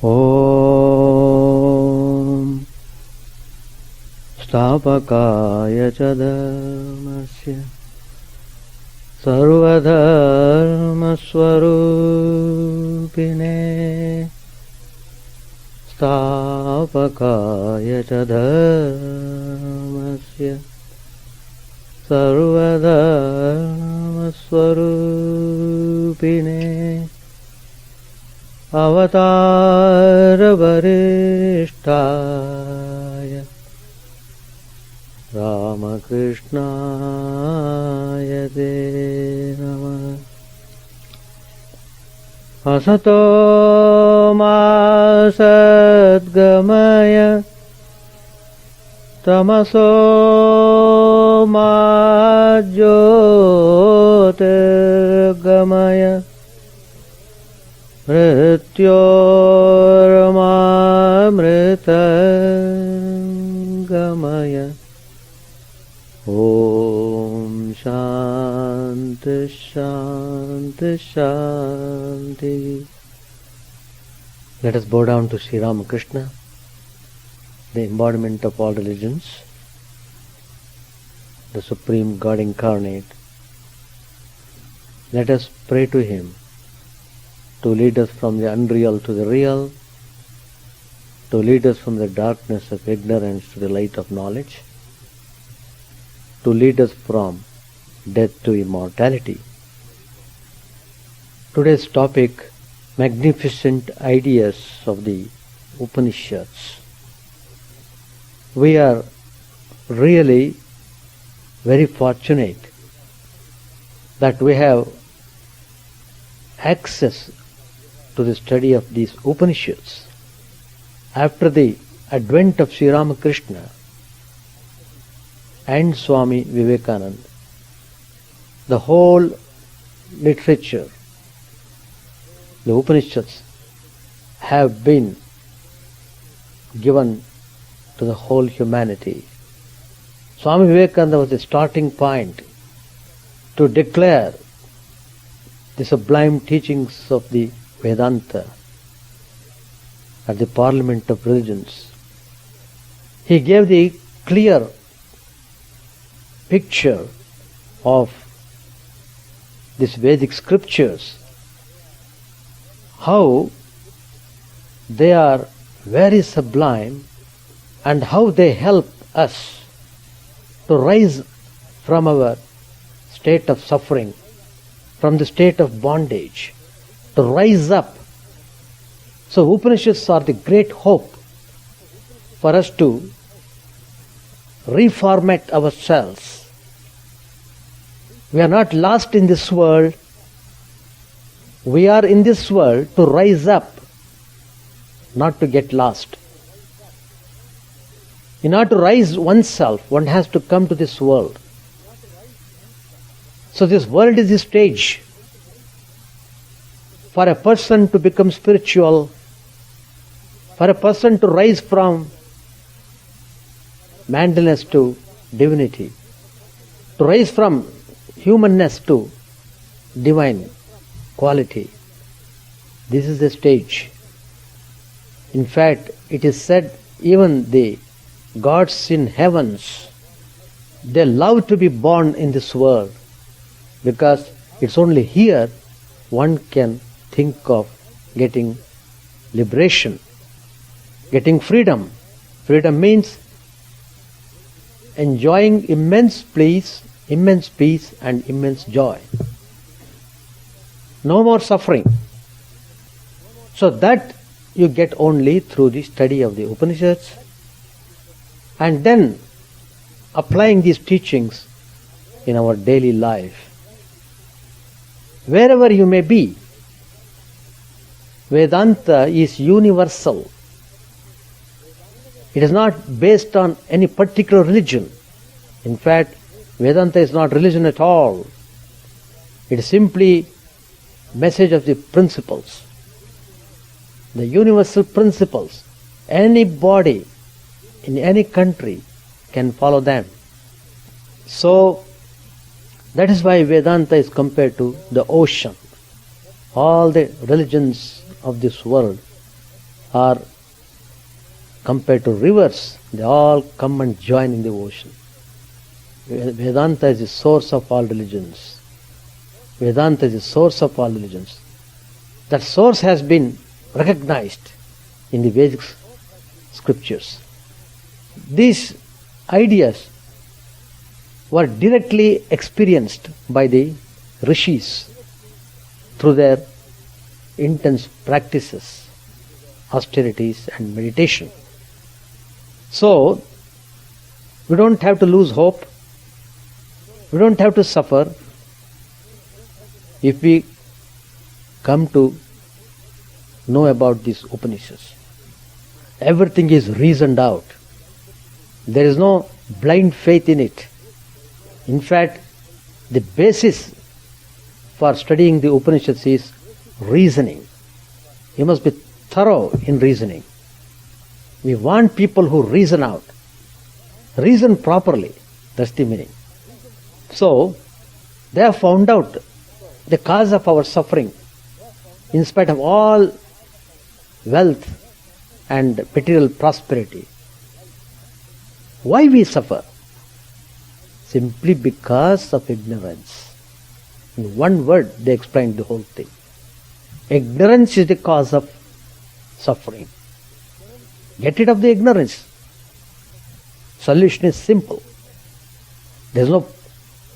Om Stapakaya ca dharmasya Sarvadharma Swarupine Stapakaya ca dharmasya Sarvadharma Swarupine Avatara Varishtaya Ramakrishnaya Te Namah Asato Ma Sadgamaya Tamaso Ma Jyotirgamaya Mrityormamritangamaya Om Shanti Shanti Shanti. Let us bow down to Sri Ramakrishna, the embodiment of all religions, the Supreme God Incarnate. Let us pray to Him to lead us from the unreal to the real, to lead us from the darkness of ignorance to the light of knowledge, to lead us from death to immortality. Today's topic, magnificent ideas of the Upanishads. We are really very fortunate that we have access to the study of these Upanishads. After the advent of Sri Ramakrishna and Swami Vivekananda, the whole literature, the Upanishads, have been given to the whole humanity. Swami Vivekananda was the starting point to declare the sublime teachings of the Vedanta at the Parliament of Religions. He gave the clear picture of these Vedic scriptures, how they are very sublime and how they help us to rise from our state of suffering, from the state of bondage, to rise up. So Upanishads are the great hope for us to reformat ourselves. We are not lost in this world. We are in this world to rise up, not to get lost. In order to rise oneself, one has to come to this world. So this world is the stage for a person to become spiritual, for a person to rise from manliness to divinity, to rise from humanness to divine quality. This is the stage. In fact, it is said even the gods in heavens, they love to be born in this world, because it's only here one can think of getting liberation, getting freedom. Freedom means enjoying immense peace and immense joy. No more suffering. So that you get only through the study of the Upanishads, and then applying these teachings in our daily life. Wherever you may be, Vedanta is universal. It is not based on any particular religion. In fact, Vedanta is not religion at all. It is simply message of the principles, the universal principles. Anybody in any country can follow them. So that is why Vedanta is compared to the ocean. All the religions of this world are compared to rivers. They all come and join in the ocean. Vedanta is the source of all religions. Vedanta is the source of all religions. That source has been recognized in the Vedic scriptures. These ideas were directly experienced by the rishis through their intense practices, austerities and meditation. So, we don't have to lose hope. We don't have to suffer if we come to know about these Upanishads. Everything is reasoned out. There is no blind faith in it. In fact, the basis for studying the Upanishads is reasoning. You must be thorough in reasoning. We want people who reason out. Reason properly. That's the meaning. So, they have found out the cause of our suffering. In spite of all wealth and material prosperity. Why we suffer? Simply because of ignorance. In one word, they explained the whole thing. Ignorance is the cause of suffering. Get rid of the ignorance. Solution is simple. There is no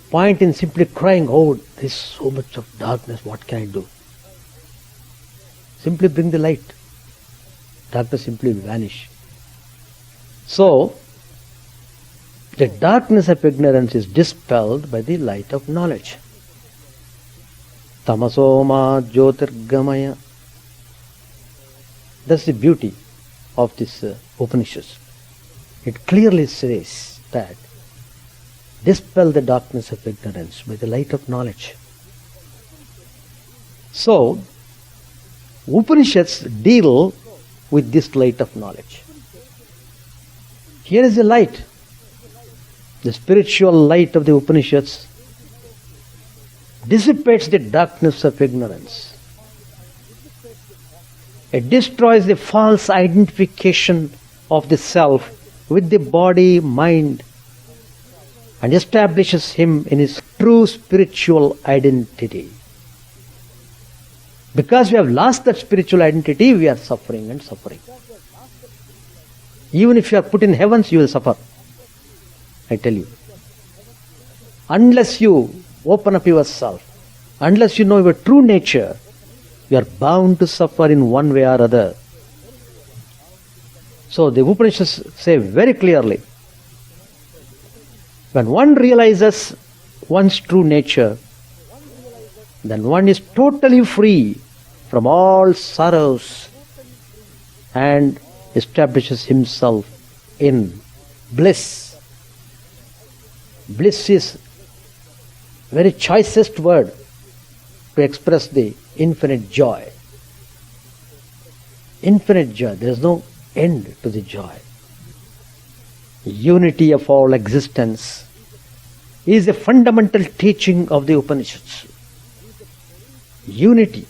point in simply crying, oh, there is so much of darkness, what can I do? Simply bring the light. Darkness simply vanish. So, the darkness of ignorance is dispelled by the light of knowledge. Tamasoma Jyotirgamaya. That's the beauty of this Upanishads. It clearly says that dispel the darkness of ignorance by the light of knowledge. So, Upanishads deal with this light of knowledge. Here is the light. The spiritual light of the Upanishads dissipates the darkness of ignorance. It destroys the false identification of the self with the body, mind, and establishes him in his true spiritual identity. Because we have lost that spiritual identity, we are suffering and suffering. Even if you are put in heavens, you will suffer. I tell you. Unless you open up yourself, unless you know your true nature, you are bound to suffer in one way or other. So the Upanishads say very clearly, when one realizes one's true nature, then one is totally free from all sorrows and establishes himself in bliss. Bliss is very choicest word to express the infinite joy. Infinite joy. There is no end to the joy. Unity of all existence is a fundamental teaching of the Upanishads. Unity.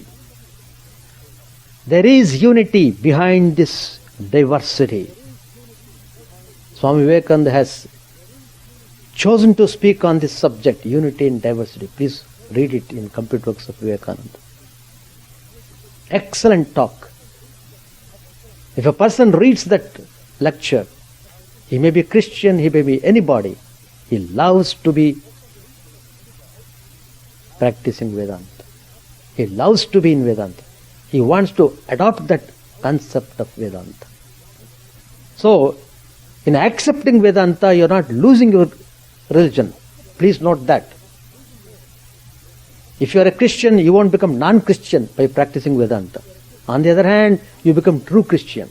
There is unity behind this diversity. Swami Vivekananda has chosen to speak on this subject, unity and diversity. Please read it in Complete Works of Vivekananda. Excellent talk. If a person reads that lecture, he may be Christian, he may be anybody, he loves to be practicing Vedanta. He loves to be in Vedanta. He wants to adopt that concept of Vedanta. So, in accepting Vedanta, you are not losing your religion. Please note that. If you are a Christian, you won't become non-Christian by practicing Vedanta. On the other hand, you become true Christian.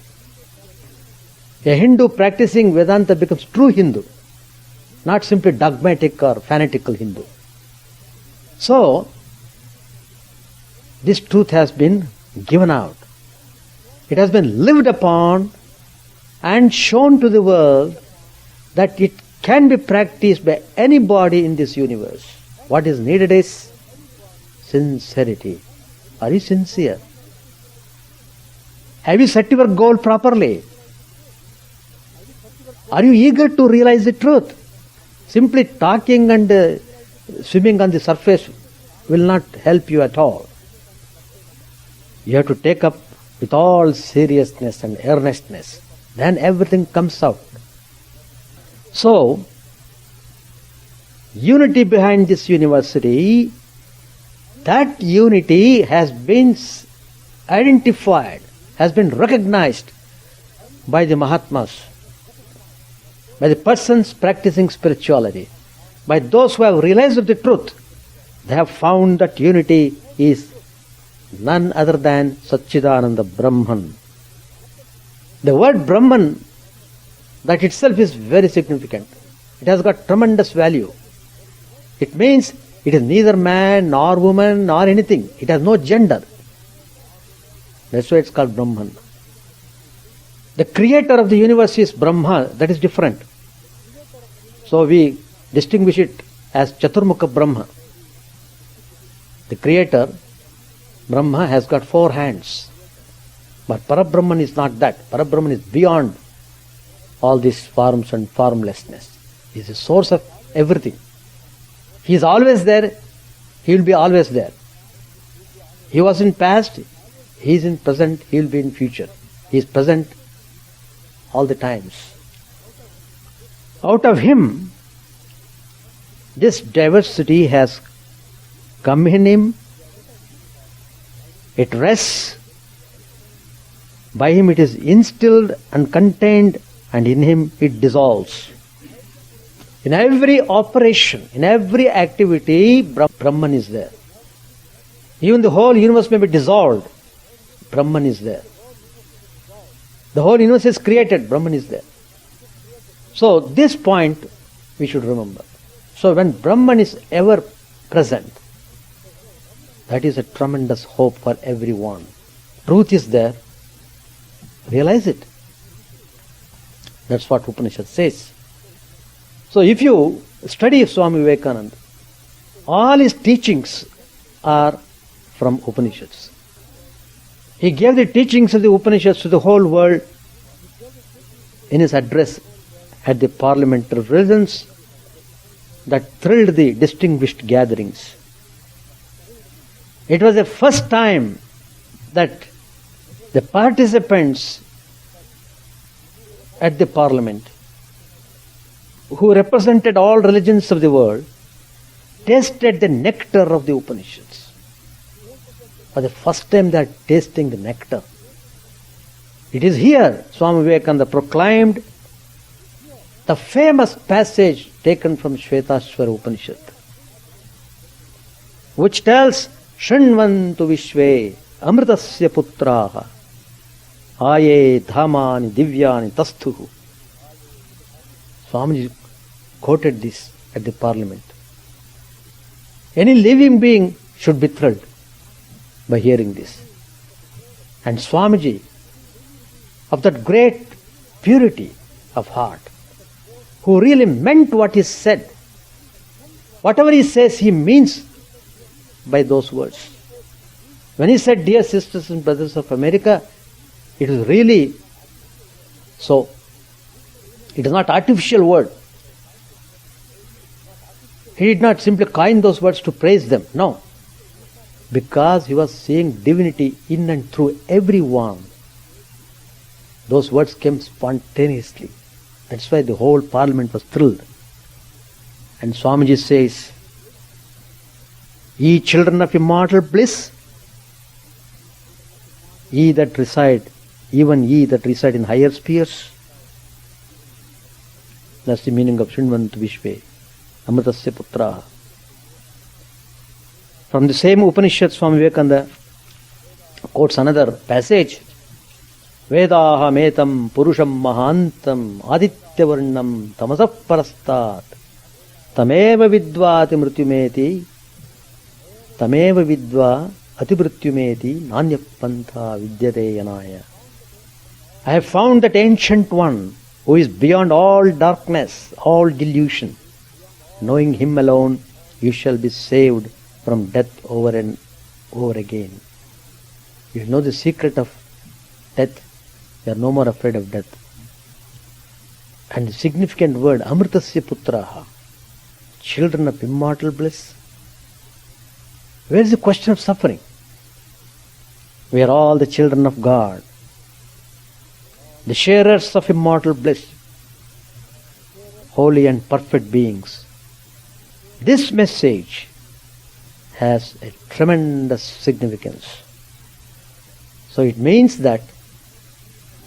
A Hindu practicing Vedanta becomes true Hindu, not simply dogmatic or fanatical Hindu. So, this truth has been given out. It has been lived upon and shown to the world that it can be practiced by anybody in this universe. What is needed is sincerity. Are you sincere? Have you set your goal properly? Are you eager to realize the truth? Simply talking and swimming on the surface will not help you at all. You have to take up with all seriousness and earnestness. Then everything comes out. So, unity behind this university, that unity has been identified, has been recognized by the Mahatmas, by the persons practicing spirituality, by those who have realized the truth. They have found that unity is none other than Satchidananda Brahman. The word Brahman, that itself is very significant. It has got tremendous value. It means it is neither man nor woman nor anything. It has no gender. That's why it's called Brahman. The creator of the universe is Brahma. That is different. So we distinguish it as Chaturmukha Brahma. The creator, Brahma, has got 4 hands. But Parabrahman is not that. Parabrahman is beyond all these forms and formlessness. He is the source of everything. He is always there. He will be always there. He was in past. He is in present. He will be in future. He is present all the times. Out of him, this diversity has come in him. It rests. By him it is instilled and contained, and in him it dissolves. In every operation, in every activity, Brahman is there. Even the whole universe may be dissolved, Brahman is there. The whole universe is created, Brahman is there. So this point we should remember. So when Brahman is ever present, that is a tremendous hope for everyone. Truth is there. Realize it. That's what Upanishad says. So if you study Swami Vivekananda, all his teachings are from Upanishads. He gave the teachings of the Upanishads to the whole world in his address at the Parliament of Religions that thrilled the distinguished gatherings. It was the first time that the participants at the Parliament, who represented all religions of the world, tasted the nectar of the Upanishads. For the first time they are tasting the nectar. It is here Swami Vivekananda proclaimed the famous passage taken from Shvetashvara Upanishad, which tells, Shrinvantu Vishve Amritasya Putraha Aye Dhamani Divyani Tastuhu. Swamiji quoted this at the Parliament. Any living being should be thrilled by hearing this. And Swamiji, of that great purity of heart, who really meant what he said, whatever he says, he means by those words. When he said, dear sisters and brothers of America, it is really so. It is not artificial word. He did not simply coin those words to praise them. No. Because he was seeing divinity in and through everyone. Those words came spontaneously. That's why the whole Parliament was thrilled. And Swamiji says, ye children of immortal bliss, ye that reside, even ye that reside in higher spheres. That's the meaning of Shrinvantu Vishve, Amritasya Putraha. From the same Upanishad, Swami Vivekananda quotes another passage. Vedaha metam purusham mahantam adityavarnam tamasah parastat tameva vidvati mrityumeti tameva vidva atibrutyumeti nanya pantha vidyate yanaya. I have found that ancient one who is beyond all darkness, all delusion. Knowing him alone, you shall be saved from death over and over again. You know the secret of death. We are no more afraid of death. And the significant word, Amritasya Putraha, children of immortal bliss. Where is the question of suffering? We are all the children of God, the sharers of immortal bliss, holy and perfect beings. This message has a tremendous significance. So it means that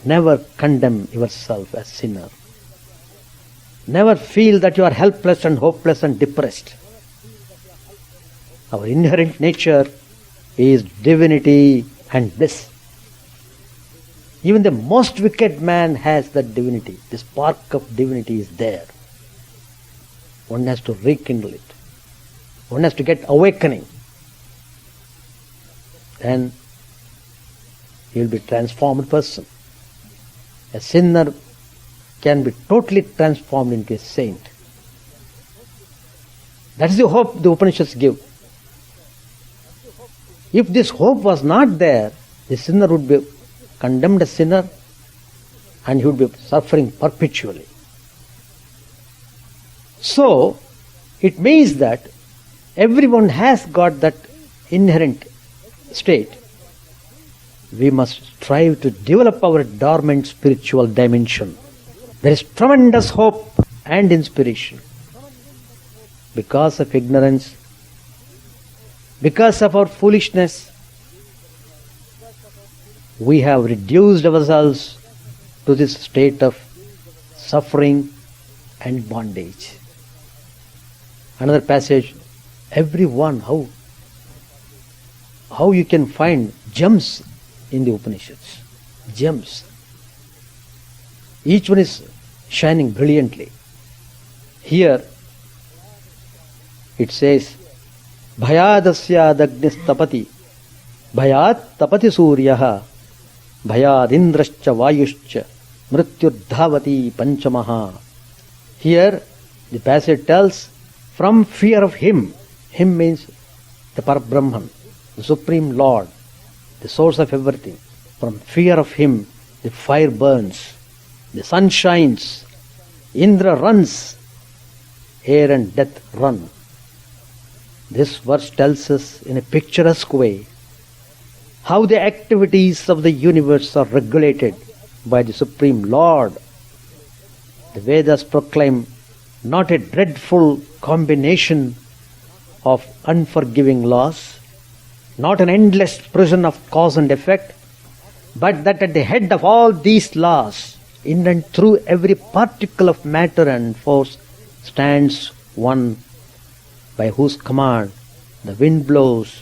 never condemn yourself as sinner. Never feel that you are helpless and hopeless and depressed. Our inherent nature is divinity and bliss. Even the most wicked man has that divinity. The spark of divinity is there. One has to rekindle it. One has to get awakening. Then he will be a transformed person. A sinner can be totally transformed into a saint. That is the hope the Upanishads give. If this hope was not there, the sinner would be condemned as sinner and he would be suffering perpetually. So, it means that everyone has got that inherent state. We must strive to develop our dormant spiritual dimension. There is tremendous hope and inspiration. Because of ignorance, because of our foolishness, we have reduced ourselves to this state of suffering and bondage. Another passage, everyone, how you can find gems in the Upanishads. Gems. Each one is shining brilliantly. Here it says, Bhayadasya dagnis tapati, Bhayat tapati suryaha, Bhayad indrascha vayuscha, Mrityurdhavati panchamaha. Here the passage tells, from fear of him. Him means the Parabrahman, the Supreme Lord, the source of everything. From fear of him, the fire burns, the sun shines, Indra runs, air and death run. This verse tells us in a picturesque way how the activities of the universe are regulated by the Supreme Lord. The Vedas proclaim not a dreadful combination of unforgiving laws, not an endless prison of cause and effect, but that at the head of all these laws, in and through every particle of matter and force, stands one by whose command the wind blows,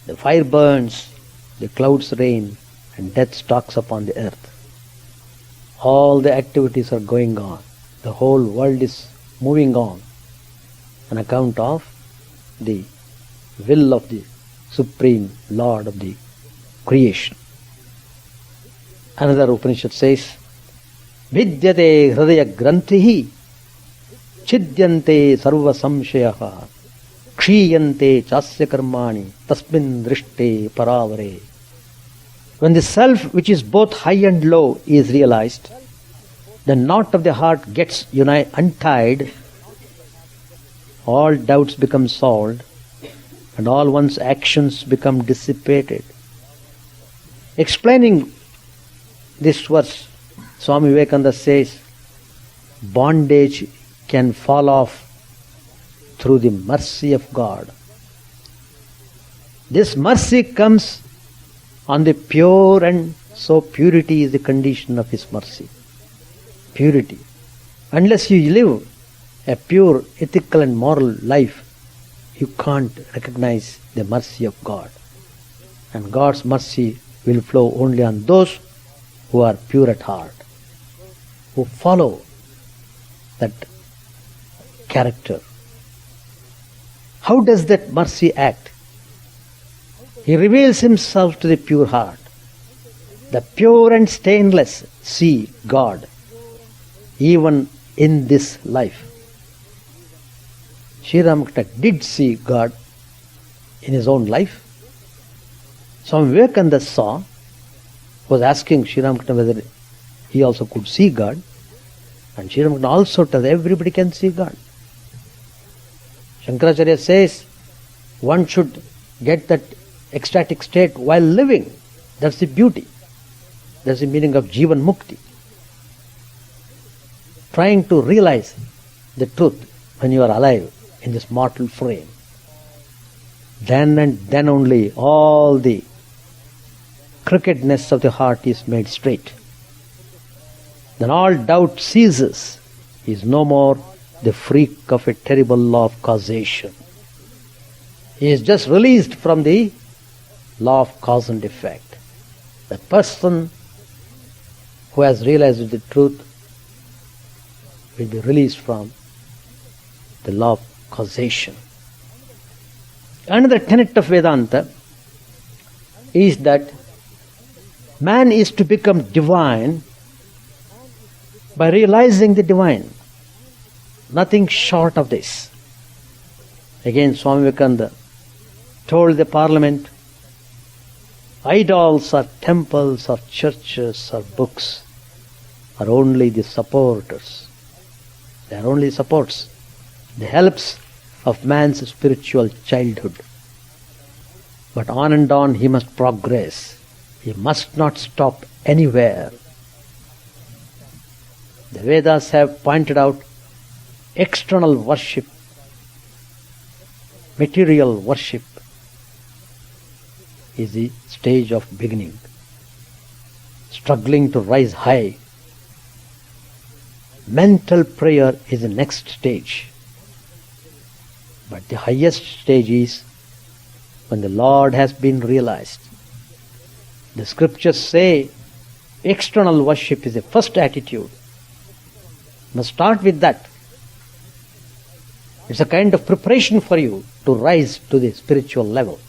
the fire burns, the clouds rain, and death stalks upon the earth. All the activities are going on. The whole world is moving on account of the will of the Supreme Lord of the creation. Another Upanishad says, Vidyate hridaya grantihi, Chidyante sarva samshayaha, Kshiyante chasya karmani, Tasmin drishte paravare. When the self, which is both high and low, is realized, the knot of the heart gets untied, all doubts become solved, and all one's actions become dissipated. Explaining this verse, Swami Vivekananda says, bondage can fall off through the mercy of God. This mercy comes on the pure, and so purity is the condition of His mercy. Purity. Unless you live a pure, ethical and moral life, you can't recognize the mercy of God. And God's mercy will flow only on those who are pure at heart, who follow that character. How does that mercy act? He reveals Himself to the pure heart. The pure and stainless see God, even in this life. Sri Ramakrishna did see God in his own life. Swami Vivekananda saw was asking Sri Ramakrishna whether he also could see God. And Sri Ramakrishna also tells everybody can see God. Shankaracharya says one should get that ecstatic state while living. That's the beauty. That's the meaning of Jivan Mukti. Trying to realize the truth when you are alive in this mortal frame. Then and then only all the crookedness of the heart is made straight. Then all doubt ceases. He is no more the freak of a terrible law of causation. He is just released from the law of cause and effect. The person who has realized the truth will be released from the law of causation. Another tenet of Vedanta is that man is to become divine by realizing the divine. Nothing short of this. Again, Swami Vivekananda told the parliament, idols or temples or churches or books are only the supporters. They are only supports, the helps of man's spiritual childhood. But on and on he must progress. He must not stop anywhere. The Vedas have pointed out external worship, material worship is the stage of beginning. Struggling to rise high. Mental prayer is the next stage. But the highest stage is when the Lord has been realized. The scriptures say external worship is the first attitude. You must start with that. It's a kind of preparation for you to rise to the spiritual level.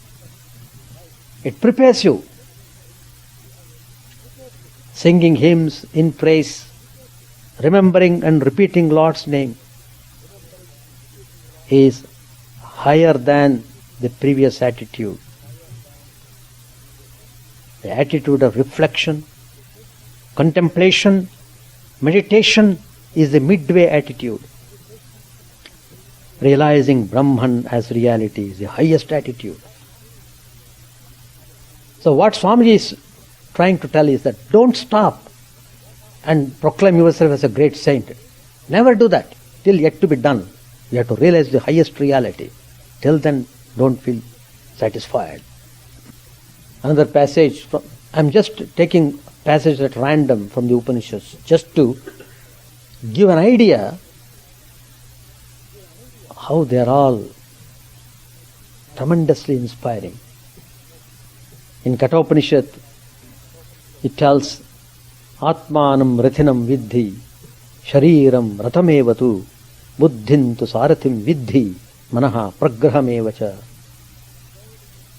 It prepares you. Singing hymns in praise, remembering and repeating Lord's name is higher than the previous attitude. The attitude of reflection, contemplation, meditation is the midway attitude. Realizing Brahman as reality is the highest attitude. So what Swamiji is trying to tell is that don't stop and proclaim yourself as a great saint. Never do that. Till yet to be done. You have to realize the highest reality. Till then, don't feel satisfied. Another passage, I'm just taking passage at random from the Upanishads, just to give an idea how they are all tremendously inspiring. In Kathopanishad, it tells, Atmanam Rathinam Vidhi, Shariram Ratamevatu, Buddhin tu Sarathim Vidhi, Manaha Pragrahamevacha.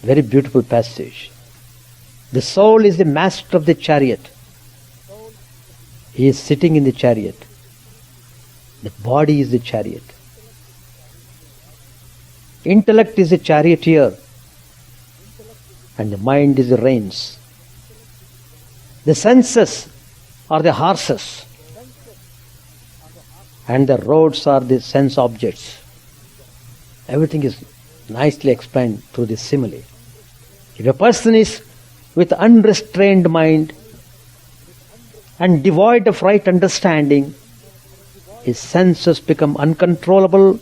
Very beautiful passage. The soul is the master of the chariot. He is sitting in the chariot. The body is the chariot. Intellect is the charioteer and the mind is the reins. The senses are the horses and the roads are the sense objects. Everything is nicely explained through this simile. If a person is with unrestrained mind and devoid of right understanding, his senses become uncontrollable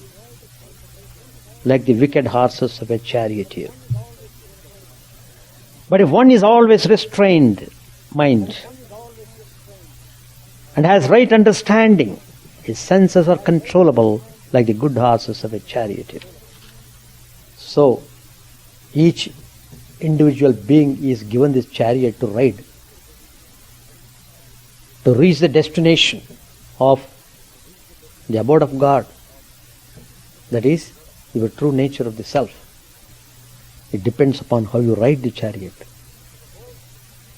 like the wicked horses of a charioteer. But if one is always restrained mind and has right understanding, his senses are controllable like the good horses of a charioteer. So, each individual being is given this chariot to ride, to reach the destination of the abode of God. That is, your true nature of the self. It depends upon how you ride the chariot.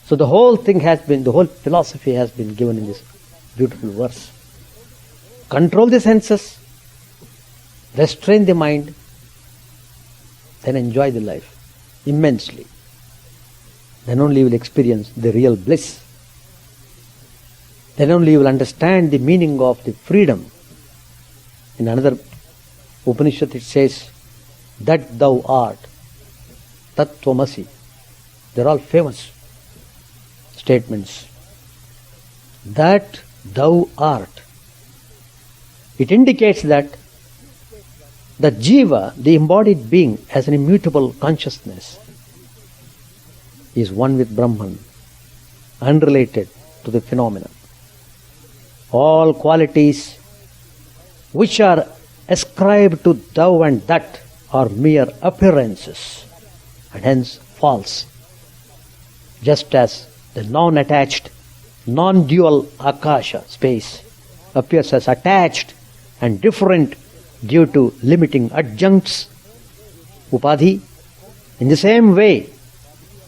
So the whole philosophy has been given in this beautiful verse. Control the senses, restrain the mind, then enjoy the life immensely. then only you will experience the real bliss. Then only you will understand the meaning of the freedom. In another Upanishad it says, that thou art, tat tvamasi. They are all famous statements. That thou art. It indicates that the jiva, the embodied being, as an immutable consciousness, is one with Brahman, unrelated to the phenomena. All qualities which are ascribed to thou and that are mere appearances, and hence false. Just as the non-attached, non-dual akasha, space, appears as attached and different due to limiting adjuncts, upadhi, in the same way,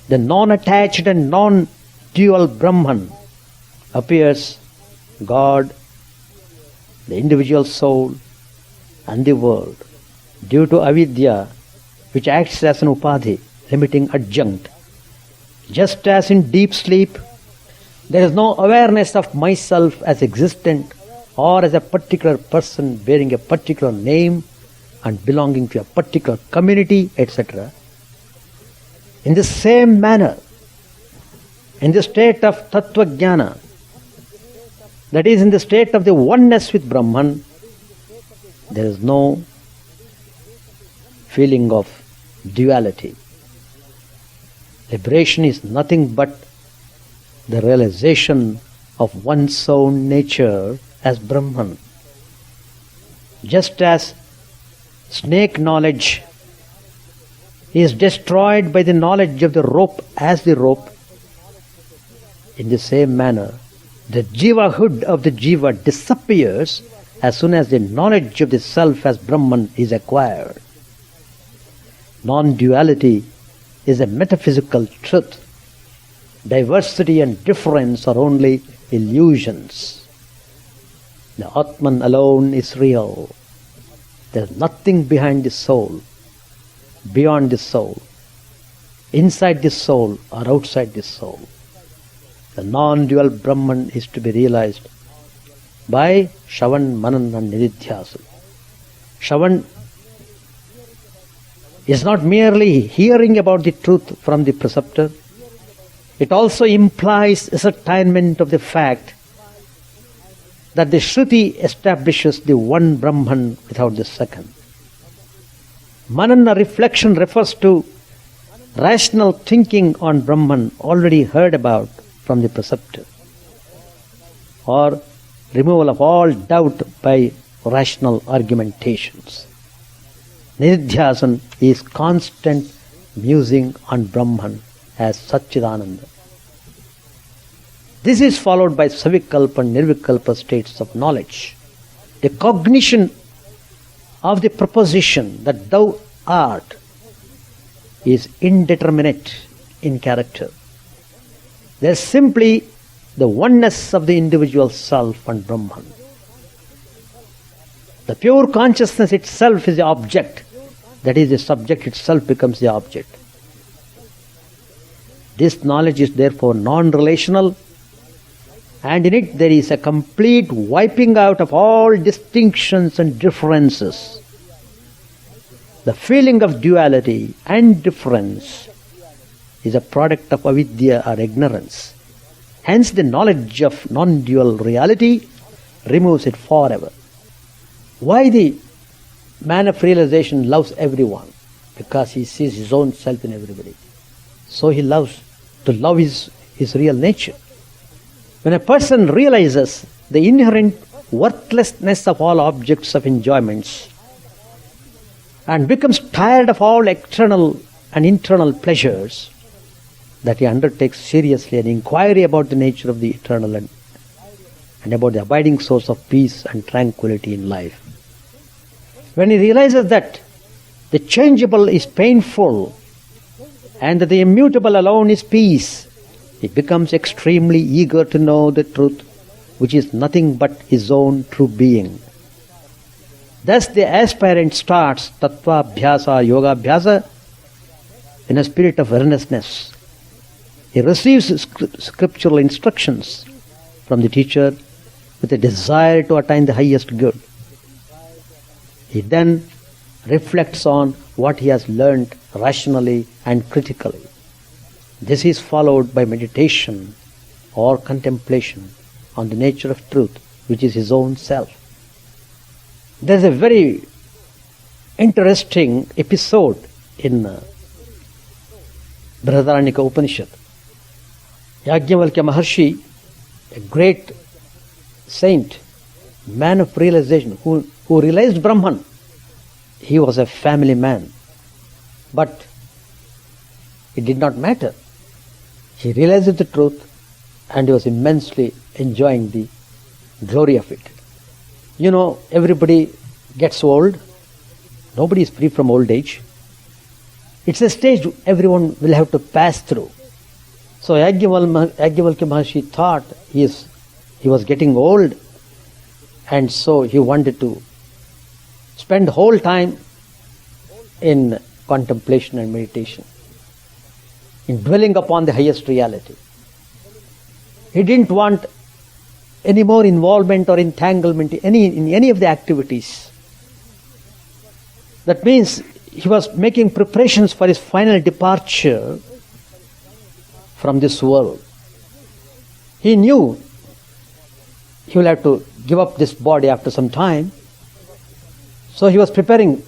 the non-attached and non-dual Brahman appears God, the individual soul, and the world due to avidya, which acts as an upadhi, limiting adjunct. Just as in deep sleep, there is no awareness of myself as existent or as a particular person bearing a particular name and belonging to a particular community, etc. In the same manner, in the state of tattva jnana, that is, in the state of the oneness with Brahman, there is no feeling of duality. Liberation is nothing but the realization of one's own nature as Brahman. Just as snake knowledge is destroyed by the knowledge of the rope as the rope, in the same manner, the jivahood of the jiva disappears as soon as the knowledge of the self as Brahman is acquired. Non-duality is a metaphysical truth. Diversity and difference are only illusions. The Atman alone is real. There is nothing behind the soul, beyond the soul, inside the soul or outside the soul. The non-dual Brahman is to be realized by Shravan, Manan and Nididhyasa. Shravan is not merely hearing about the truth from the preceptor. It also implies ascertainment of the fact that the Shruti establishes the one Brahman without the second. Manana, reflection, refers to rational thinking on Brahman already heard about from the preceptor, or removal of all doubt by rational argumentations. Nididhyasan is constant musing on Brahman as Satchidananda. This is followed by Savikalpa and Nirvikalpa states of knowledge. The cognition of the proposition that thou art is indeterminate in character. There is simply the oneness of the individual self and Brahman. The pure consciousness itself is the object, that is, the subject itself becomes the object. This knowledge is therefore non-relational, and in it there is a complete wiping out of all distinctions and differences. The feeling of duality and difference is a product of avidya or ignorance. Hence the knowledge of non-dual reality removes it forever. Why the man of realization loves everyone? Because he sees his own self in everybody. So he loves to love his real nature. When a person realizes the inherent worthlessness of all objects of enjoyments and becomes tired of all external and internal pleasures, that he undertakes seriously an inquiry about the nature of the eternal and about the abiding source of peace and tranquility in life. When he realizes that the changeable is painful and that the immutable alone is peace, he becomes extremely eager to know the truth, which is nothing but his own true being. Thus the aspirant starts tattva abhyasa, yoga abhyasa in a spirit of earnestness, He receives scriptural instructions from the teacher with a desire to attain the highest good. He then reflects on what he has learned rationally and critically. This is followed by meditation or contemplation on the nature of truth, which is his own self. There is a very interesting episode in Brihadaranyaka Upanishad. Yajnavalkya Maharshi, a great saint, man of realization, who realized Brahman. He was a family man. But it did not matter. He realized the truth and he was immensely enjoying the glory of it. You know, everybody gets old. Nobody is free from old age. It's a stage everyone will have to pass through. So Yajnavalkya Maharshi thought he was getting old, and so he wanted to spend whole time in contemplation and meditation, in dwelling upon the highest reality. He didn't want any more involvement or entanglement in any of the activities. That means he was making preparations for his final departure from this world. He knew he will have to give up this body after some time. So he was preparing.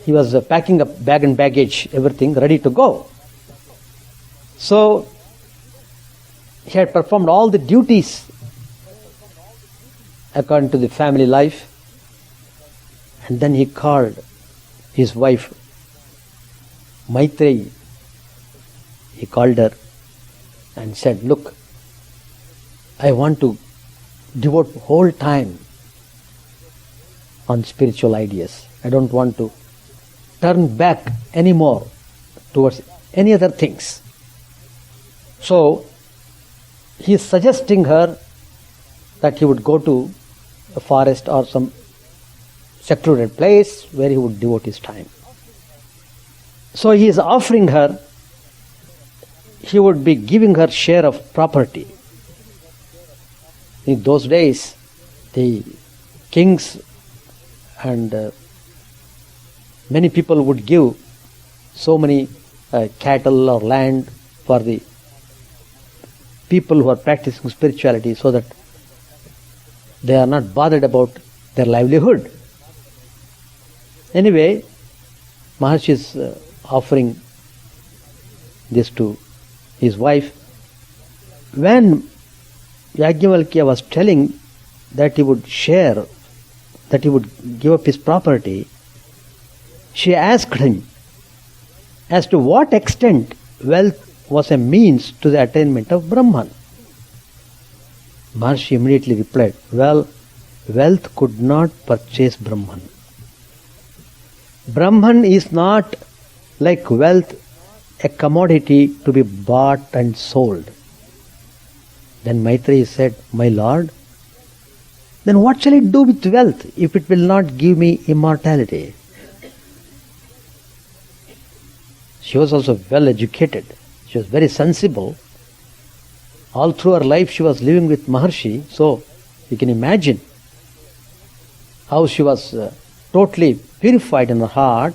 He was packing up bag and baggage, everything ready to go. So he had performed all the duties according to the family life. And then he called his wife, Maitreyi. He called her and said, "Look, I want to devote whole time on spiritual ideas. I don't want to turn back anymore towards any other things." So he is suggesting her that he would go to a forest or some secluded place where he would devote his time. So he is offering her, he would be giving her share of property. In those days, the kings and many people would give so many cattle or land for the people who are practicing spirituality, so that they are not bothered about their livelihood. Anyway, Maharshi is offering this to his wife. When Yajnavalkya was telling that he would share, that he would give up his property, she asked him as to what extent wealth was a means to the attainment of Brahman. Maharshi immediately replied, "Well, wealth could not purchase Brahman. Brahman is not like wealth, a commodity to be bought and sold." Then Maitreyi said, "My lord, then what shall I do with wealth if it will not give me immortality?" She was also well educated. She was very sensible. All through her life she was living with Maharshi, so you can imagine how she was totally purified in her heart.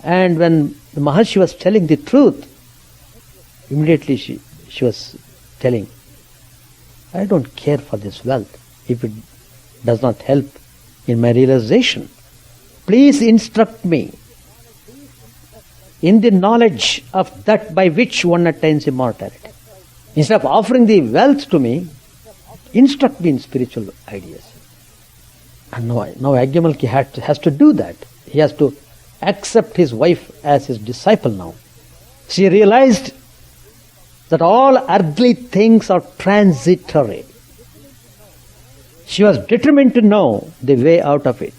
And when the Maharshi was telling the truth, immediately she was telling, "I don't care for this wealth if it does not help in my realization. Please instruct me in the knowledge of that by which one attains immortality. Instead of offering the wealth to me, instruct me in spiritual ideas." And now Yajnavalkya has to do that. He has to accept his wife as his disciple now. She realized that all earthly things are transitory. She was determined to know the way out of it.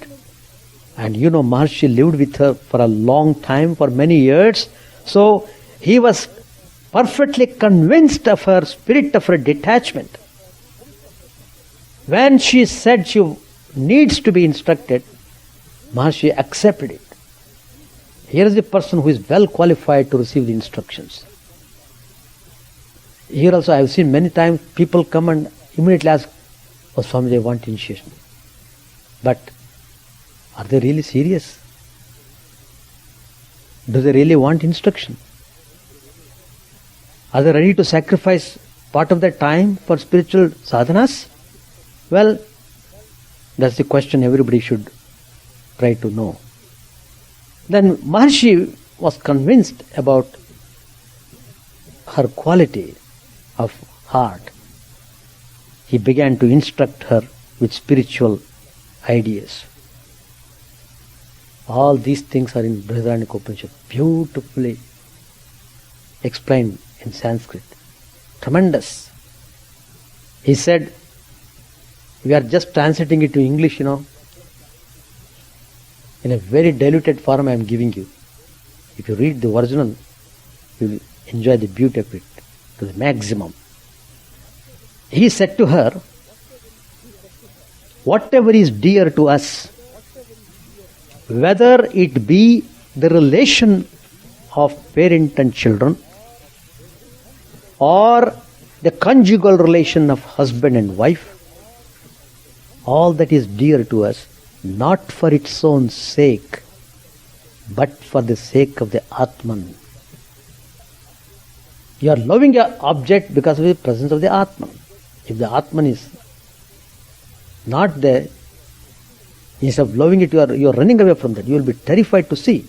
And you know, Maharshi lived with her for a long time, for many years. So he was perfectly convinced of her spirit, of her detachment. When she said she needs to be instructed, Maharshi accepted it. Here is the person who is well qualified to receive the instructions. Here also I have seen many times people come and immediately ask, "Oh Swami, I want initiation." But are they really serious? Do they really want instruction? Are they ready to sacrifice part of their time for spiritual sadhanas? Well, that's the question everybody should try to know. Then Maharshi was convinced about her quality of heart. He began to instruct her with spiritual ideas. All these things are in Brihadaranyaka Upanishad, beautifully explained in Sanskrit. Tremendous. He said, we are just translating it to English, in a very diluted form I am giving you. If you read the original, you will enjoy the beauty of it to the maximum. He said to her, whatever is dear to us, whether it be the relation of parent and children, or the conjugal relation of husband and wife, all that is dear to us, not for its own sake, but for the sake of the Atman. You are loving an object because of the presence of the Atman. If the Atman is not there, instead of loving it, you are running away from that. You will be terrified to see.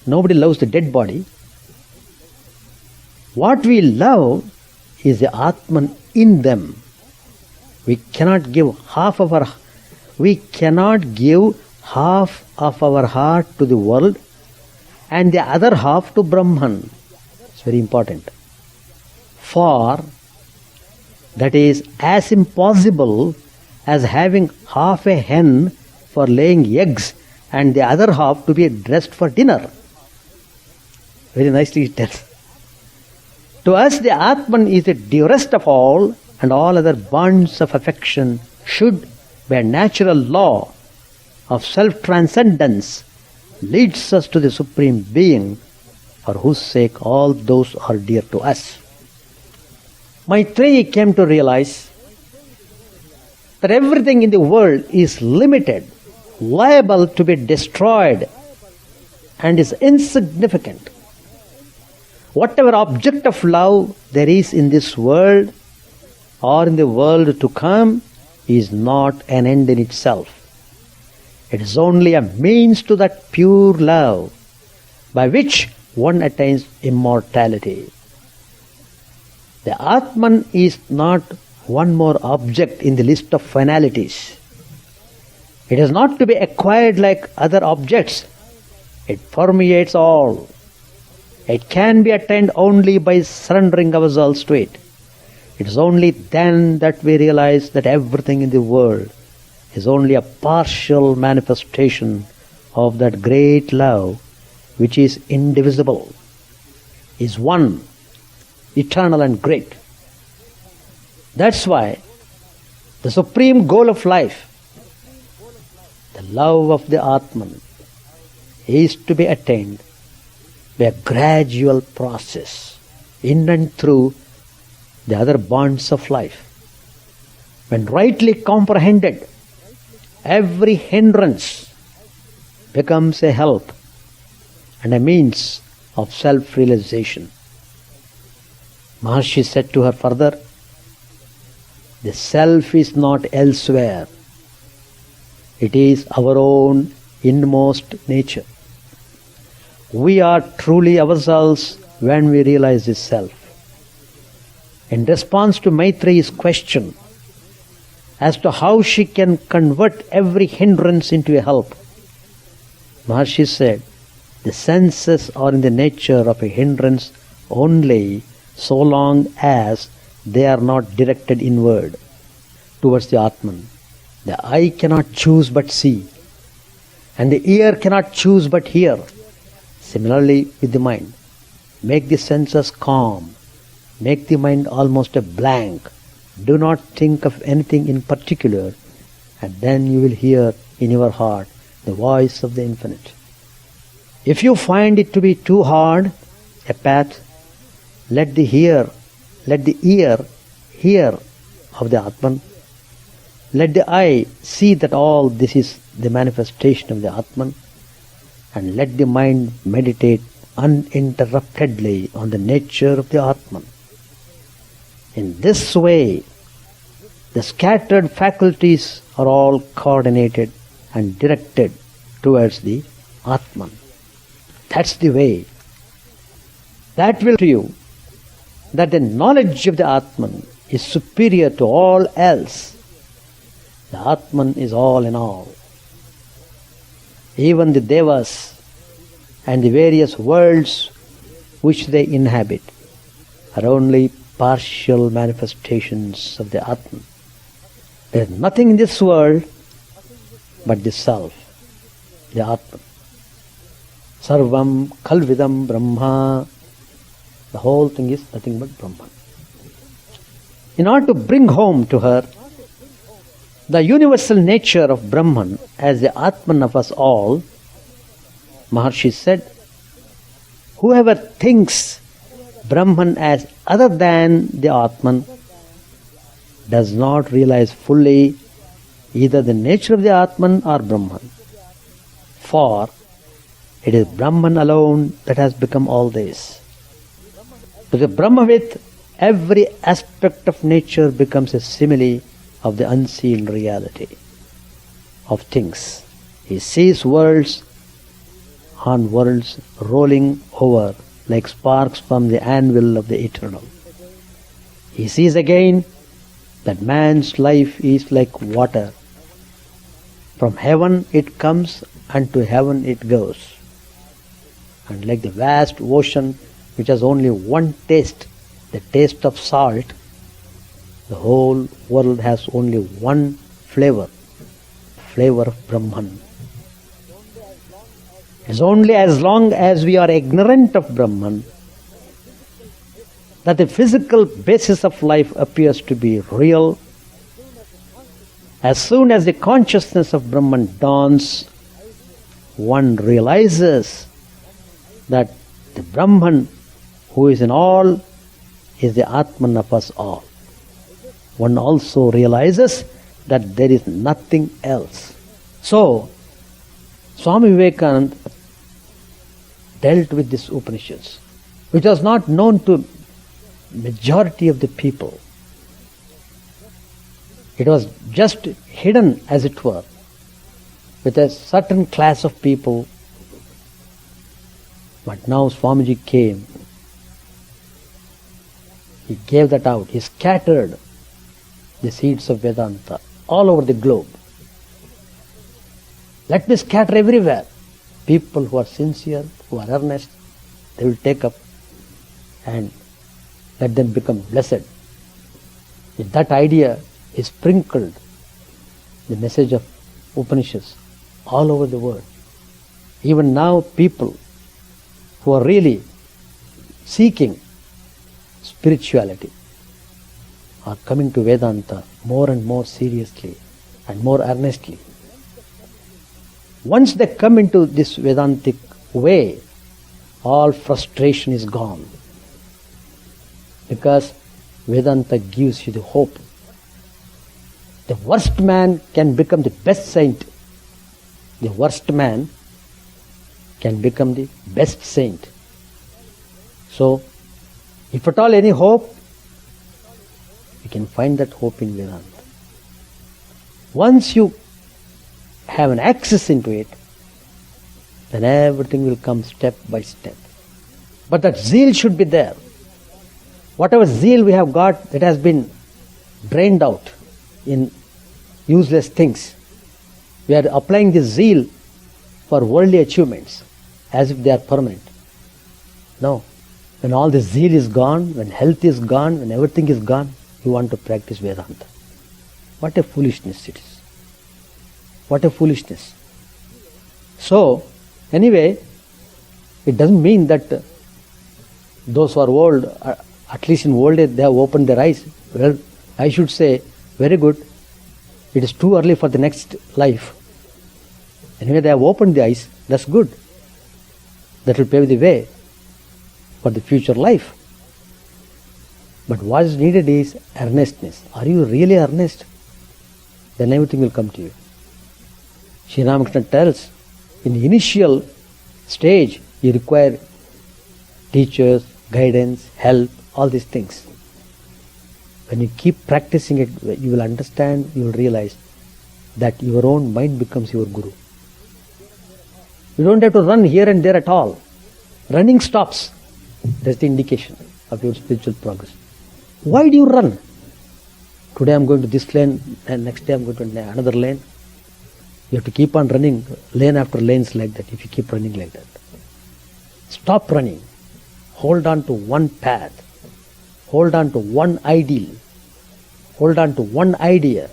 Nobody loves the dead body. What we love is the Atman in them. We cannot give half of our heart to the world and the other half to Brahman. It's very important. For that is as impossible as having half a hen for laying eggs and the other half to be dressed for dinner. Very nicely it tells. To us the Atman is the dearest of all, and all other bonds of affection should, by a natural law of self-transcendence, leads us to the Supreme Being, for whose sake all those are dear to us. Maitreyi came to realize that everything in the world is limited, liable to be destroyed, and is insignificant. Whatever object of love there is in this world or in the world to come is not an end in itself. It is only a means to that pure love by which one attains immortality. The Atman is not one more object in the list of finalities. It is not to be acquired like other objects. It permeates all. It can be attained only by surrendering ourselves to it. It is only then that we realize that everything in the world is only a partial manifestation of that great love which is indivisible, is one, eternal and great. That's why the supreme goal of life, the love of the Atman, is to be attained by a gradual process in and through the other bonds of life. When rightly comprehended, every hindrance becomes a help and a means of self-realization. Maharshi said to her further, the self is not elsewhere. It is our own inmost nature. We are truly ourselves when we realize this self. In response to Maitreyi's question as to how she can convert every hindrance into a help, Maharshi said, the senses are in the nature of a hindrance only so long as they are not directed inward towards the Atman. The eye cannot choose but see, and the ear cannot choose but hear. Similarly with the mind, make the senses calm, make the mind almost a blank. Do not think of anything in particular, and then you will hear in your heart the voice of the infinite. If you find it to be too hard a path, let the ear hear of the Atman. Let the eye see that all this is the manifestation of the Atman, and let the mind meditate uninterruptedly on the nature of the Atman. In this way, the scattered faculties are all coordinated and directed towards the Atman. That's the way. That will tell you that the knowledge of the Atman is superior to all else. The Atman is all in all. Even the Devas and the various worlds which they inhabit are only partial manifestations of the Atman. There is nothing in this world but the Self, the Atman. Sarvam Khalvidam Brahma. The whole thing is nothing but Brahman. In order to bring home to her the universal nature of Brahman as the Atman of us all, Maharshi said, whoever thinks Brahman as other than the Atman does not realize fully either the nature of the Atman or Brahman. For it is Brahman alone that has become all this. To the Brahmavit, every aspect of nature becomes a simile of the unseen reality of things. He sees worlds on worlds rolling over like sparks from the anvil of the eternal. He sees again that man's life is like water. From heaven it comes and to heaven it goes. And like the vast ocean which has only one taste, the taste of salt, the whole world has only one flavor, flavor of Brahman. It is only as long as we are ignorant of Brahman that the physical basis of life appears to be real. As soon as the consciousness of Brahman dawns, one realizes that the Brahman who is in all is the Atman of us all. One also realizes that there is nothing else. So, Swami Vivekananda dealt with this Upanishads, which was not known to majority of the people. It was just hidden, as it were, with a certain class of people. But now Swamiji came. He gave that out. He scattered the seeds of Vedanta all over the globe. Let me scatter everywhere. People who are sincere, who are earnest, they will take up and let them become blessed. With that idea, he sprinkled the message of Upanishads all over the world. Even now, people who are really seeking spirituality are coming to Vedanta more and more seriously and more earnestly. Once they come into this Vedantic way, all frustration is gone. Because Vedanta gives you the hope. The worst man can become the best saint. The worst man can become the best saint. So, if at all any hope, you can find that hope in Vedanta. Once you have an access into it, then everything will come step by step. But that zeal should be there. Whatever zeal we have got, that has been drained out in useless things. We are applying this zeal for worldly achievements as if they are permanent. No. When all the zeal is gone, when health is gone, when everything is gone, you want to practice Vedanta. What a foolishness it is. What a foolishness. So, anyway, it doesn't mean that those who are old, at least in old age, they have opened their eyes. Well, I should say, very good. It is too early for the next life. Anyway, they have opened the eyes. That's good. That will pave the way for the future life. But what is needed is earnestness. Are you really earnest? Then everything will come to you. Sri Ramakrishna tells, in the initial stage, you require teachers, guidance, help, all these things. When you keep practicing it, you will understand, you will realize that your own mind becomes your guru. You don't have to run here and there at all. Running stops. That's the indication of your spiritual progress. Why do you run? Today I'm going to this lane and next day I'm going to another lane. You have to keep on running lane after lanes like that if you keep running like that. Stop running. Hold on to one path. Hold on to one ideal. Hold on to one idea.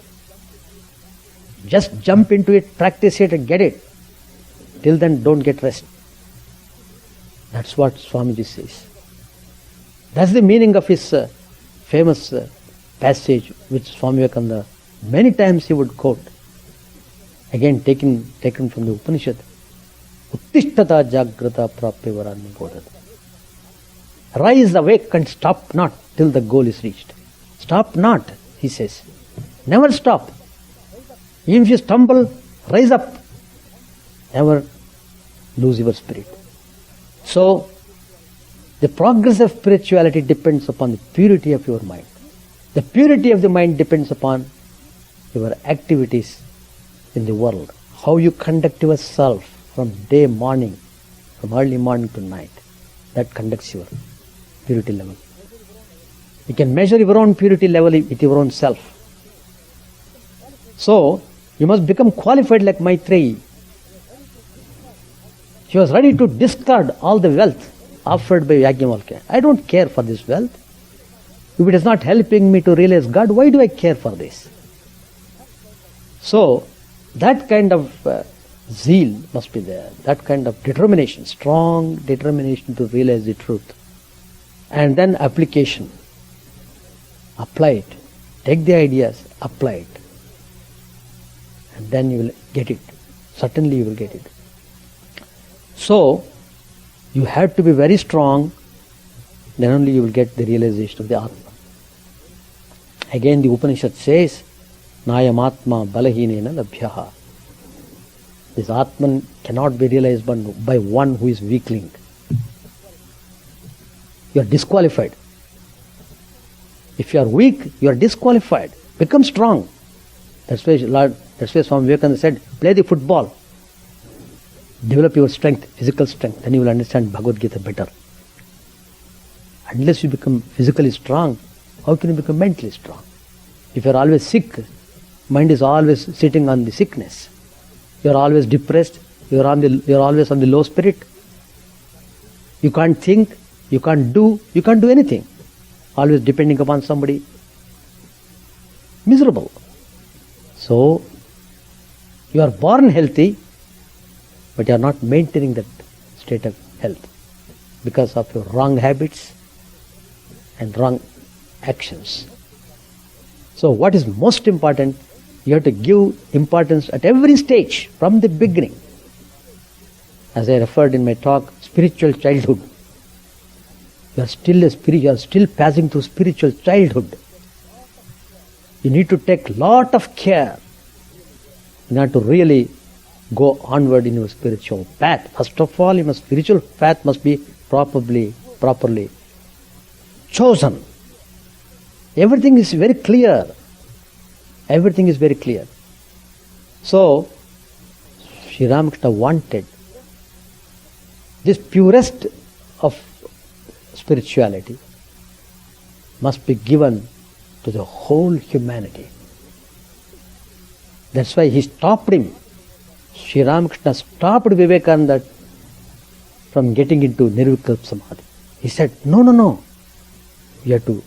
Just jump into it, practice it and get it. Till then, don't get rest. That's what Swamiji says. That's the meaning of his famous passage which Swami Vivekananda many times he would quote. Again taken from the Upanishad. Uttishtata jagrata prapya varani bodhata. Rise, awake and stop not till the goal is reached. Stop not, he says. Never stop. Even if you stumble, rise up. Never lose your spirit. So, the progress of spirituality depends upon the purity of your mind. The purity of the mind depends upon your activities in the world. How you conduct yourself from day morning, from early morning to night. That conducts your purity level. You can measure your own purity level with your own self. So, you must become qualified like Maitreyi. She was ready to discard all the wealth offered by Yajnavalkya. I don't care for this wealth. If it is not helping me to realize God, why do I care for this? So, that kind of zeal must be there. That kind of determination, strong determination to realize the truth. And then application. Apply it. Take the ideas, apply it. And then you will get it. Certainly you will get it. So, you have to be very strong, then only you will get the realization of the Atma. Again the Upanishad says, Nayam Atma balahinena labhyaha. This Atman cannot be realized by one who is weakling. You are disqualified. If you are weak, you are disqualified. Become strong. That's why Swami Vivekananda said, play the football. Develop your strength, physical strength, then you will understand Bhagavad Gita better. Unless you become physically strong, how can you become mentally strong? If you are always sick, mind is always sitting on the sickness. You are always depressed, you are always on the low spirit. You can't think, you can't do anything. Always depending upon somebody. Miserable. So, you are born healthy, but you are not maintaining that state of health because of your wrong habits and wrong actions. So what is most important, you have to give importance at every stage from the beginning. As I referred in my talk, spiritual childhood. You are still passing through spiritual childhood. You need to take lot of care in order to really go onward in your spiritual path. First of all, your spiritual path must be properly chosen. Everything is very clear. Everything is very clear. So, Sri Ramakrishna wanted this purest of spirituality must be given to the whole humanity. That's why he stopped him. Sri Ramakrishna stopped Vivekananda from getting into Nirvikalpa Samadhi. He said, no. You have to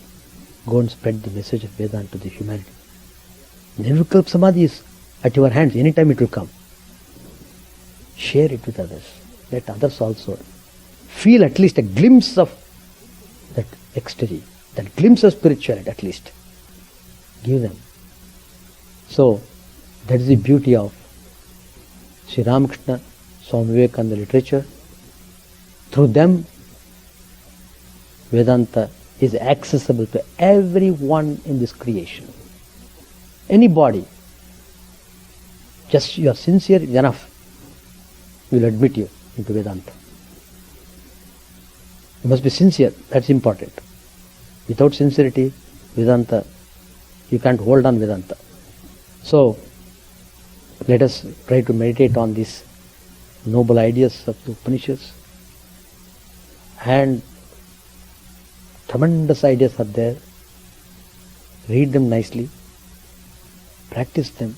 go and spread the message of Vedanta to the humanity. Nirvikalpa Samadhi is at your hands. Anytime it will come. Share it with others. Let others also feel at least a glimpse of that ecstasy, that glimpse of spirituality at least. Give them. So, that is the beauty of Sri Ramakrishna, Swami Vivekananda literature, Through them, Vedanta is accessible to everyone in this creation. Anybody, just you are sincere enough, will admit you into Vedanta. You must be sincere, that's important. Without sincerity, Vedanta, you can't hold on Vedanta. So, let us try to meditate on these noble ideas of the Upanishads. And tremendous ideas are there. Read them nicely. Practice them.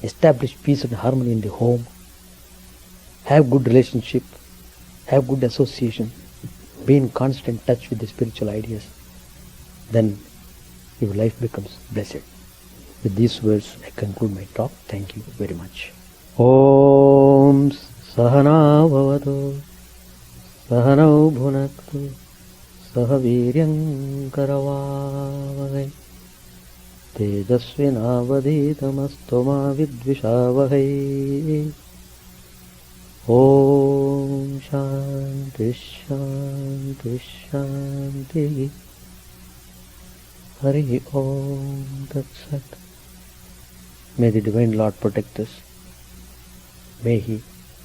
Establish peace and harmony in the home. Have good relationship. Have good association. Be in constant touch with the spiritual ideas. Then your life becomes blessed. With these words, I conclude my talk. Thank you very much. Om Sahana Bhavatu Sahanau Bhunaktu Sahaviryam Karavavahai Tejasvinavadhitamastu ma vidvishavahai. Om Shanti Shanti Shanti. Hari Om Tat Sat. May the Divine Lord protect us. May He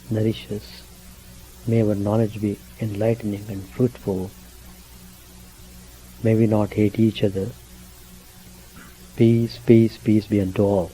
nourish us. May our knowledge be enlightening and fruitful. May we not hate each other. Peace, peace, peace be unto all.